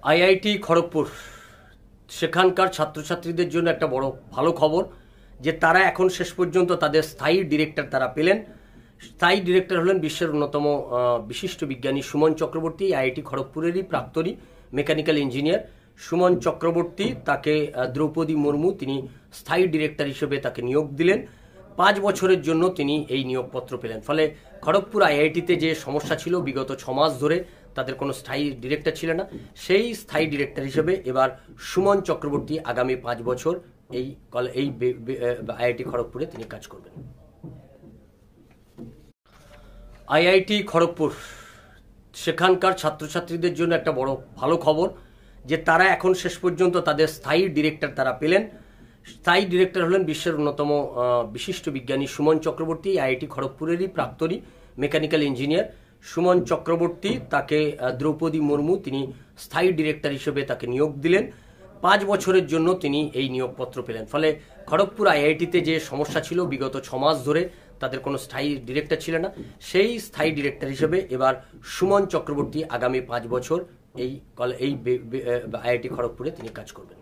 IIT Kharagpur সেখানকার ছাত্রছাত্রীদের জন্য একটা বড় ভালো খবর যে তারা এখন শেষ পর্যন্ত তাদের স্থায়ী ডিরেক্টর তারা পেলেন। স্থায়ী ডিরেক্টর হলেন বিশ্বের অন্যতম বিশিষ্ট বিজ্ঞানী সুমন চক্রবর্তী, আইআইটি খড়গপুরেরই প্রাক্তনী মেকানিক্যাল ইঞ্জিনিয়ার সুমন চক্রবর্তী। তাকে দ্রৌপদী মুর্মু তিনি স্থায়ী ডিরেক্টর হিসেবে তাকে নিয়োগ দিলেন। 5 বছরের জন্য তিনি এই নিয়োগপত্র পেলেন। ফলে খড়গপুর আইআইটিতে যে সমস্যা ছিল বিগত 6 মাস ধরে তাদের কোনো স্থায়ী ডিরেক্টর ছিল না, সেই স্থায়ী ডিরেক্টর হিসেবে এবার সুমন চক্রবর্তী আগামী 5 বছর এই আইআইটি খড়গপুরে তিনি কাজ করবেন। আইআইটি খড়গপুর সেখানকার ছাত্রছাত্রীদের জন্য একটা বড় ভালো খবর যে তারা এখন শেষ পর্যন্ত তাদের স্থায়ী ডিরেক্টর তারা পেলেন। স্থায়ী ডিরেক্টর হলেন বিশ্বের অন্যতম বিশিষ্ট বিজ্ঞানী সুমন চক্রবর্তী, আইআইটি খড়গপুরেরই প্রাক্তনী মেকানিক্যাল ইঞ্জিনিয়ার সুমন চক্রবর্তী। তাকে দ্রৌপদী মুর্মু তিনি স্থায়ী ডিরেক্টর হিসেবে তাকে নিয়োগ দিলেন। 5 বছরের জন্য তিনি এই নিয়োগপত্র পেলেন। ফলে খড়গপুর আইআইটিতে যে সমস্যা ছিল বিগত 6 মাস ধরে তাদের কোনো স্থায়ী ডিরেক্টর ছিল না, সেই স্থায়ী ডিরেক্টর হিসেবে এবার সুমন চক্রবর্তী আগামী 5 বছর এই আইআইটি খড়গপুরে তিনি কাজ করবেন।